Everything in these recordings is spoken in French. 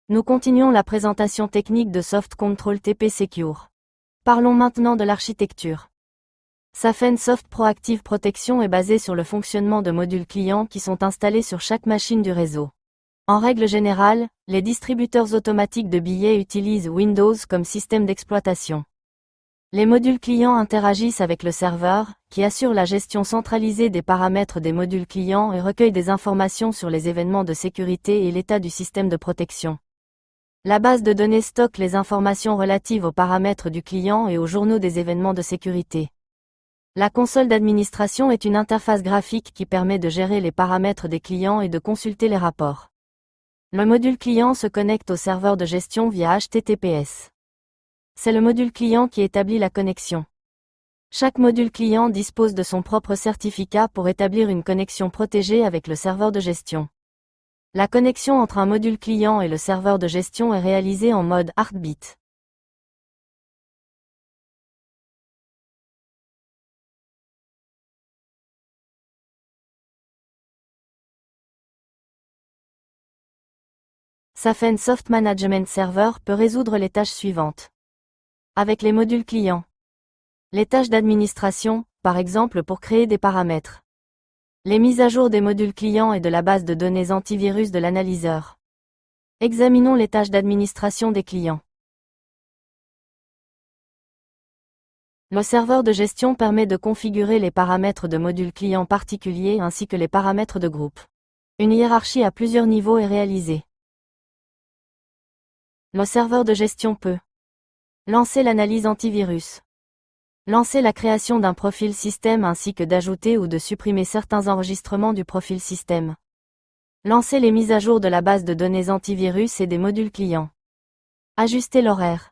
Nous continuons la présentation technique de Soft Control TP Secure. Parlons maintenant de l'architecture. Safen Soft Proactive Protection est basé sur le fonctionnement de modules clients qui sont installés sur chaque machine du réseau. En règle générale, les distributeurs automatiques de billets utilisent Windows comme système d'exploitation. Les modules clients interagissent avec le serveur, qui assure la gestion centralisée des paramètres des modules clients et recueille des informations sur les événements de sécurité et l'état du système de protection. La base de données stocke les informations relatives aux paramètres du client et aux journaux des événements de sécurité. La console d'administration est une interface graphique qui permet de gérer les paramètres des clients et de consulter les rapports. Le module client se connecte au serveur de gestion via HTTPS. C'est le module client qui établit la connexion. Chaque module client dispose de son propre certificat pour établir une connexion protégée avec le serveur de gestion. La connexion entre un module client et le serveur de gestion est réalisée en mode Heartbeat. Safen Soft Management Server peut résoudre les tâches suivantes. Avec les modules clients. Les tâches d'administration, par exemple pour créer des paramètres. Les mises à jour des modules clients et de la base de données antivirus de l'analyseur. Examinons les tâches d'administration des clients. Le serveur de gestion permet de configurer les paramètres de modules clients particuliers ainsi que les paramètres de groupe. Une hiérarchie à plusieurs niveaux est réalisée. Le serveur de gestion peut lancer l'analyse antivirus, lancer la création d'un profil système ainsi que d'ajouter ou de supprimer certains enregistrements du profil système, lancer les mises à jour de la base de données antivirus et des modules clients, ajuster l'horaire,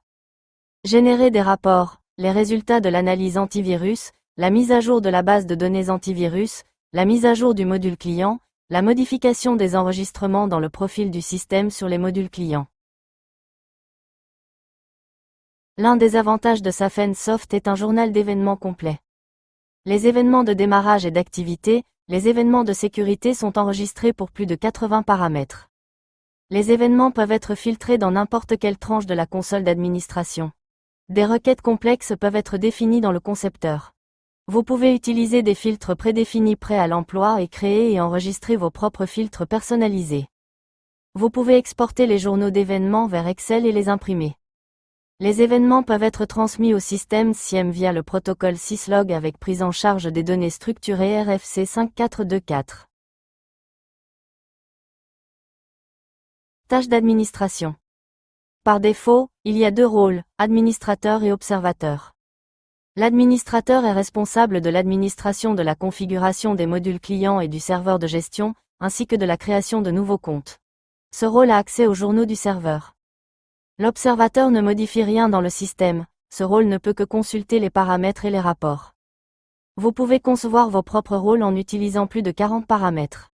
générer des rapports, les résultats de l'analyse antivirus, la mise à jour de la base de données antivirus, la mise à jour du module client, la modification des enregistrements dans le profil du système sur les modules clients. L'un des avantages de Safen Soft est un journal d'événements complet. Les événements de démarrage et d'activité, les événements de sécurité sont enregistrés pour plus de 80 paramètres. Les événements peuvent être filtrés dans n'importe quelle tranche de la console d'administration. Des requêtes complexes peuvent être définies dans le concepteur. Vous pouvez utiliser des filtres prédéfinis prêts à l'emploi et créer et enregistrer vos propres filtres personnalisés. Vous pouvez exporter les journaux d'événements vers Excel et les imprimer. Les événements peuvent être transmis au système SIEM via le protocole syslog avec prise en charge des données structurées RFC 5424. Tâches d'administration. Par défaut, il y a deux rôles, administrateur et observateur. L'administrateur est responsable de l'administration de la configuration des modules clients et du serveur de gestion, ainsi que de la création de nouveaux comptes. Ce rôle a accès aux journaux du serveur. L'observateur ne modifie rien dans le système, ce rôle ne peut que consulter les paramètres et les rapports. Vous pouvez concevoir vos propres rôles en utilisant plus de 40 paramètres.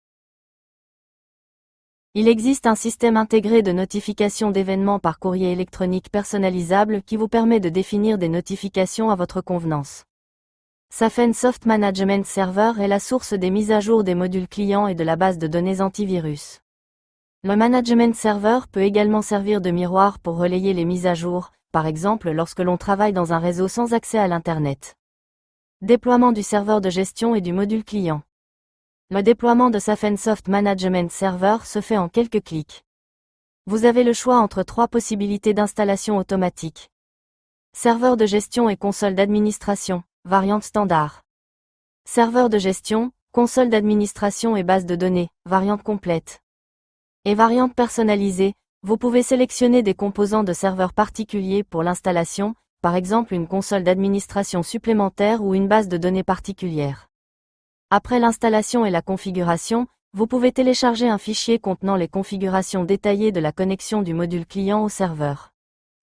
Il existe un système intégré de notification d'événements par courrier électronique personnalisable qui vous permet de définir des notifications à votre convenance. Safen Soft Management Server est la source des mises à jour des modules clients et de la base de données antivirus. Le Management Server peut également servir de miroir pour relayer les mises à jour, par exemple lorsque l'on travaille dans un réseau sans accès à l'Internet. Déploiement du serveur de gestion et du module client. Le déploiement de Safen Soft Management Server se fait en quelques clics. Vous avez le choix entre trois possibilités d'installation automatique. Serveur de gestion et console d'administration, variante standard. Serveur de gestion, console d'administration et base de données, variante complète. Et variante personnalisée, vous pouvez sélectionner des composants de serveurs particuliers pour l'installation, par exemple une console d'administration supplémentaire ou une base de données particulière. Après l'installation et la configuration, vous pouvez télécharger un fichier contenant les configurations détaillées de la connexion du module client au serveur.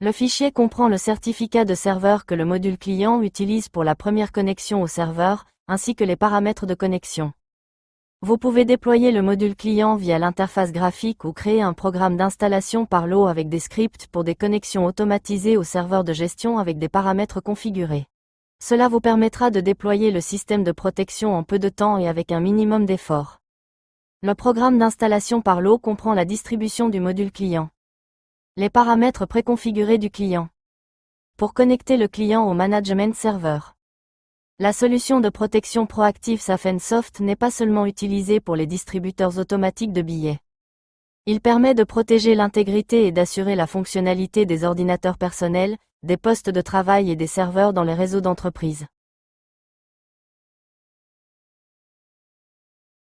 Le fichier comprend le certificat de serveur que le module client utilise pour la première connexion au serveur, ainsi que les paramètres de connexion. Vous pouvez déployer le module client via l'interface graphique ou créer un programme d'installation par lot avec des scripts pour des connexions automatisées au serveur de gestion avec des paramètres configurés. Cela vous permettra de déployer le système de protection en peu de temps et avec un minimum d'effort. Le programme d'installation par lot comprend la distribution du module client. Les paramètres préconfigurés du client. Pour connecter le client au management serveur. La solution de protection proactive Safensoft n'est pas seulement utilisée pour les distributeurs automatiques de billets. Il permet de protéger l'intégrité et d'assurer la fonctionnalité des ordinateurs personnels, des postes de travail et des serveurs dans les réseaux d'entreprise.